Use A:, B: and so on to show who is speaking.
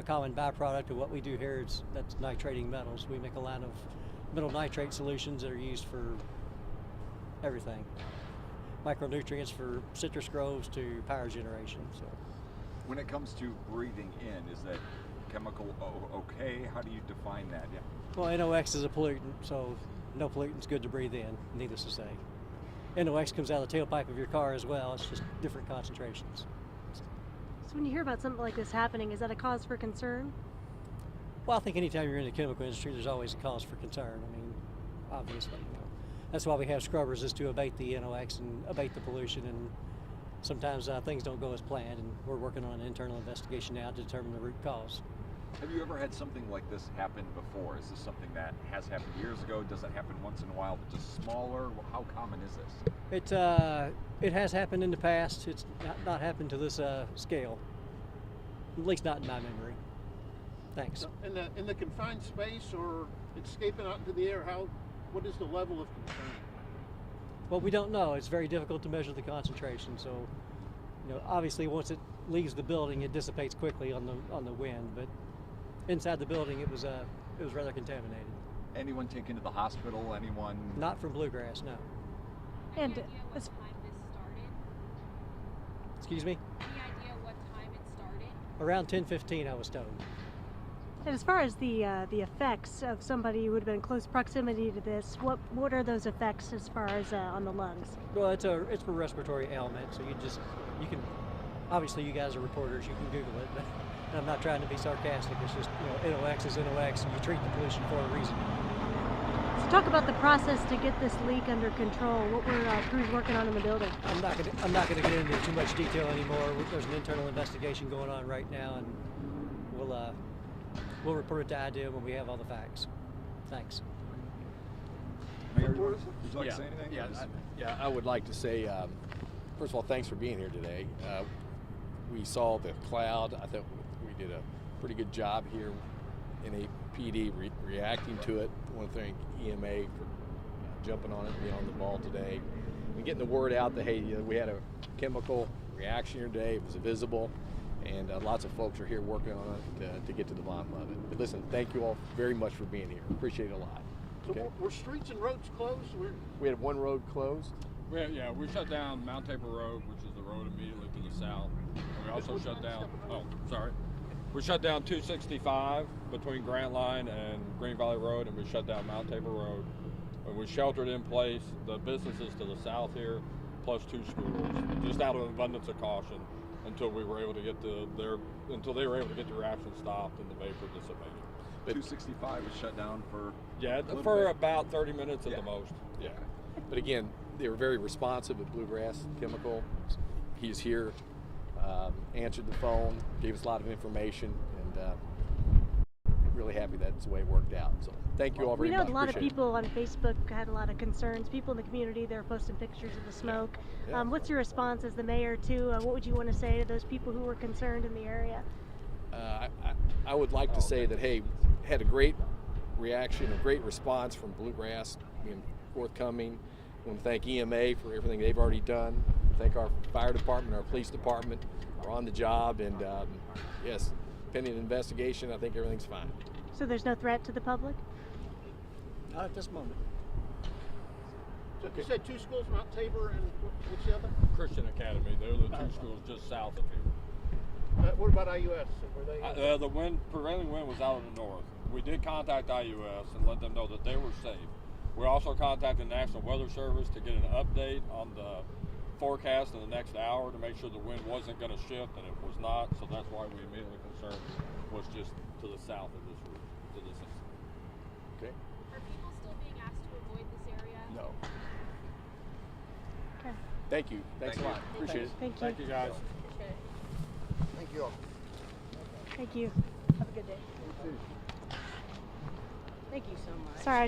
A: common byproduct of what we do here is that's nitrating metals. We make a line of metal nitrate solutions that are used for everything. Micronutrients for citrus groves to power generation. So,
B: when it comes to breathing in, is that chemical okay? How do you define that? Yeah.
A: well, NOx is a pollutant, so no pollutant's good to breathe in, needless to say. NOx comes out of the tailpipe of your car as well. It's just different concentrations.
C: So when you hear about something like this happening, is that a cause for concern?
A: Well, I think anytime you're in the chemical industry, there's always a cause for concern. I mean, obviously, that's why we have scrubbers, is to abate the NOx and abate the pollution. And sometimes things don't go as planned, and we're working on an internal investigation now to determine the root cause.
B: Have you ever had something like this happen before? Is this something that has happened years ago? Does it happen once in a while, but just smaller? How common is this?
A: It has happened in the past. It's not happened to this scale, at least not in my memory. Thanks.
D: In the confined space or escaping out into the air, what is the level of concern?
A: Well, we don't know. It's very difficult to measure the concentration. So, obviously, once it leaves the building, it dissipates quickly on the wind. But inside the building, it was rather contaminated.
B: Anyone taken to the hospital? Anyone?
A: Not from bluegrass, no.
C: And
E: Any idea what time this started?
A: Excuse me?
E: Any idea what time it started?
A: Around 10:15, I was told.
C: And as far as the effects of somebody who would have been in close proximity to this, what are those effects as far as on the lungs?
A: Well, it's a respiratory ailment, so you can obviously, you guys are reporters, you can Google it, but I'm not trying to be sarcastic. It's just, NOx is NOx, and you treat the pollution for a reason.
C: So talk about the process to get this leak under control. What were crews working on in the building?
A: I'm not gonna get into too much detail anymore. There's an internal investigation going on right now, and we'll report it to IDEA when we have all the facts. Thanks.
B: Mayor, would you like to say anything?
F: Yeah, I would like to say, first of all, thanks for being here today. We saw the cloud. I thought we did a pretty good job here in NAPD reacting to it. I want to thank EMA for jumping on it and being on the ball today and getting the word out that, hey, we had a chemical reaction here today. It was visible, and lots of folks are here working on it to get to the bottom of it. But listen, thank you all very much for being here. Appreciate it a lot.
D: So were streets and roads closed?
F: We had one road closed.
G: We shut down Mount Tabor Road, which is the road immediately to the south. And we also shut down, we shut down 265 between Grant Line and Green Valley Road, and we shut down Mount Tabor Road. And we sheltered in place the businesses to the south here, plus 2 schools, just out of an abundance of caution until we were able to get the reaction stopped and the vapor dissipated.
B: 265 was shut down for
G: about 30 minutes at the most. Yeah.
F: But again, they were very responsive at Bluegrass Chemical. He's here, answered the phone, gave us a lot of information, and really happy that's the way it worked out. So thank you all very much.
C: We know a lot of people on Facebook had a lot of concerns. People in the community, they're posting pictures of the smoke.
F: Yeah.
C: What's your response as the mayor to what would you want to say to those people who were concerned in the area?
F: I would like to say that, hey, had a great reaction, a great response from Bluegrass being forthcoming. I want to thank EMA for everything they've already done. Thank our fire department, our police department are on the job, and yes, pending an investigation, I think everything's fine.
C: So there's no threat to the public?
A: Not at this moment.
D: So you said 2 schools, Mount Tabor, and what's the other?
G: Christian Academy, they're the 2 schools just south of here.
D: What about IUS? Were they?
G: The prevailing wind was out of the north. We did contact IUS and let them know that they were safe. We also contacted the National Weather Service to get an update on the forecast in the next hour to make sure the wind wasn't going to shift, and it was not. So that's why we immediately concerned was just to the south of this route, to this instance.
F: Okay.
E: Are people still being asked to avoid this area?
F: No.
C: Okay.
F: Thank you. Thanks a lot. Appreciate it.
C: Thank you.
G: Thank you, guys.
D: Thank you all.
C: Thank you. Have a good day.
D: You too.
H: Thank you so much.
C: Sorry, I